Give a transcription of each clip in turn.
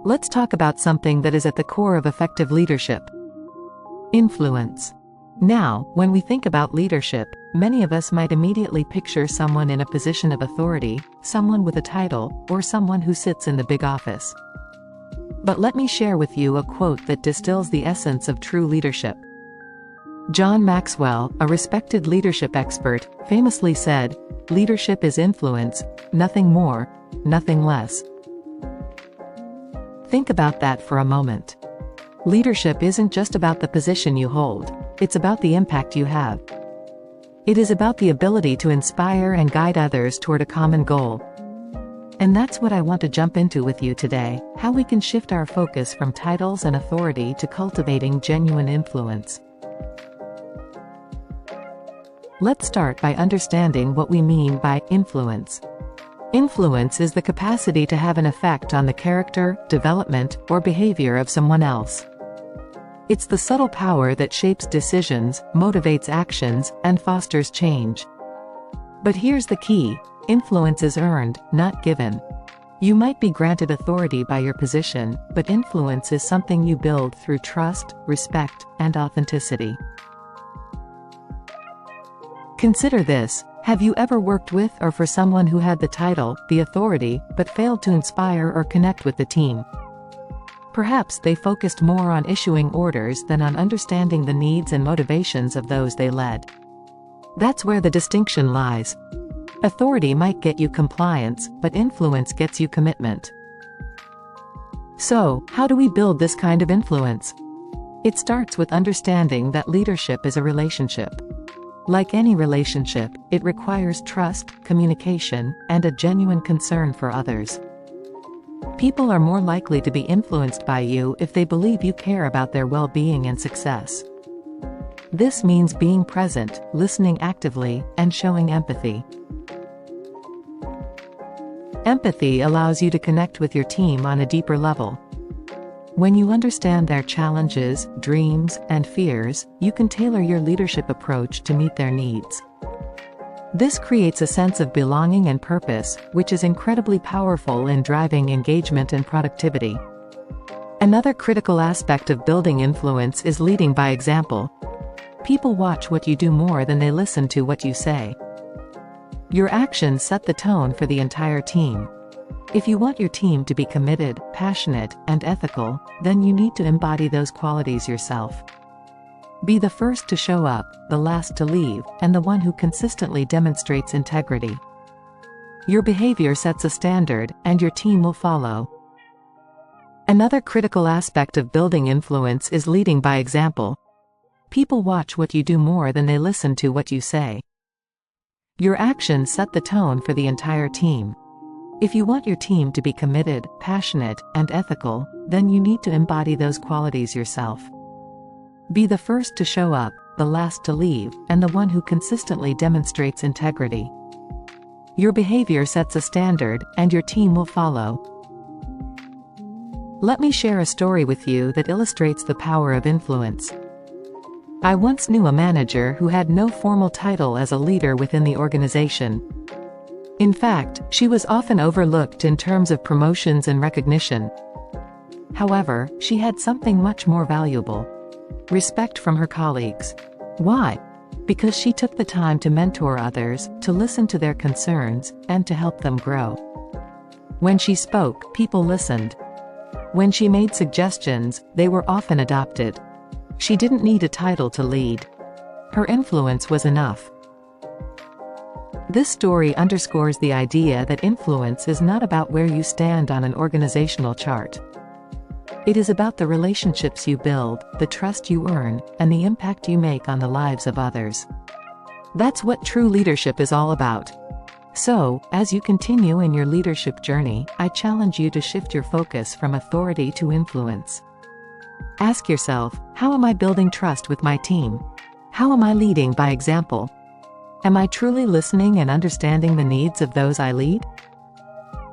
Let's talk about something that is at the core of effective leadership: influence. Now, when we think about leadership, many of us might immediately picture someone in a position of authority, someone with a title, or someone who sits in the big office. But let me share with you a quote that distills the essence of true leadership. John Maxwell, a respected leadership expert, famously said, "Leadership is influence, nothing more, nothing less." Think about that for a moment. Leadership isn't just about the position you hold, it's about the impact you have. It is about the ability to inspire and guide others toward a common goal. And that's what I want to jump into with you today: how we can shift our focus from titles and authority to cultivating genuine influence. Let's start by understanding what we mean by influence. Influence is the capacity to have an effect on the character, development, or behavior of someone else. It's the subtle power that shapes decisions, motivates actions, and fosters change. But here's the key: influence is earned, not given. You might be granted authority by your position, but influence is something you build through trust, respect, and authenticity. Consider this: have you ever worked with or for someone who had the title, the authority, but failed to inspire or connect with the team? Perhaps they focused more on issuing orders than on understanding the needs and motivations of those they led. That's where the distinction lies. Authority might get you compliance, but influence gets you commitment. So, how do we build this kind of influence? It starts with understanding that leadership is a relationship. Like any relationship, it requires trust, communication, and a genuine concern for others. People are more likely to be influenced by you if they believe you care about their well-being and success. This means being present, listening actively, and showing empathy. Empathy allows you to connect with your team on a deeper level. When you understand their challenges, dreams, and fears, you can tailor your leadership approach to meet their needs. This creates a sense of belonging and purpose, which is incredibly powerful in driving engagement and productivity. Another critical aspect of building influence is leading by example. People watch what you do more than they listen to what you say. Your actions set the tone for the entire team. If you want your team to be committed, passionate, and ethical, then you need to embody those qualities yourself. Be the first to show up, the last to leave, and the one who consistently demonstrates integrity. Your behavior sets a standard, and your team will follow. Another critical aspect of building influence is leading by example. People watch what you do more than they listen to what you say. Your actions set the tone for the entire team. If you want your team to be committed, passionate, and ethical, then you need to embody those qualities yourself. Be the first to show up, the last to leave, and the one who consistently demonstrates integrity. Your behavior sets a standard, and your team will follow. Let me share a story with you that illustrates the power of influence. I once knew a manager who had no formal title as a leader within the organization. In fact, she was often overlooked in terms of promotions and recognition. However, she had something much more valuable: respect from her colleagues. Why? Because she took the time to mentor others, to listen to their concerns, and to help them grow. When she spoke, people listened. When she made suggestions, they were often adopted. She didn't need a title to lead. Her influence was enough. This story underscores the idea that influence is not about where you stand on an organizational chart. It is about the relationships you build, the trust you earn, and the impact you make on the lives of others. That's what true leadership is all about. So, as you continue in your leadership journey, I challenge you to shift your focus from authority to influence. Ask yourself, how am I building trust with my team? How am I leading by example? Am I truly listening and understanding the needs of those I lead?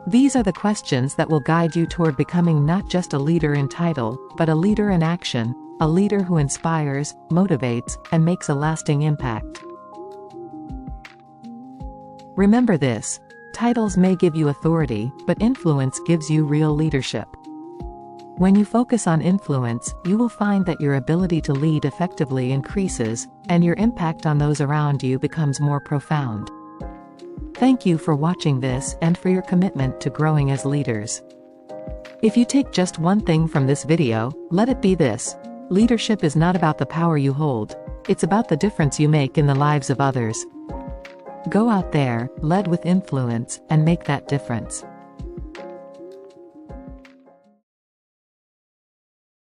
These are the questions that will guide you toward becoming not just a leader in title, but a leader in action, a leader who inspires, motivates, and makes a lasting impact. Remember this: titles may give you authority, but influence gives you real leadership. When you focus on influence, you will find that your ability to lead effectively increases, and your impact on those around you becomes more profound. Thank you for watching this and for your commitment to growing as leaders. If you take just one thing from this video, let it be this: leadership is not about the power you hold, it's about the difference you make in the lives of others. Go out there, lead with influence, and make that difference.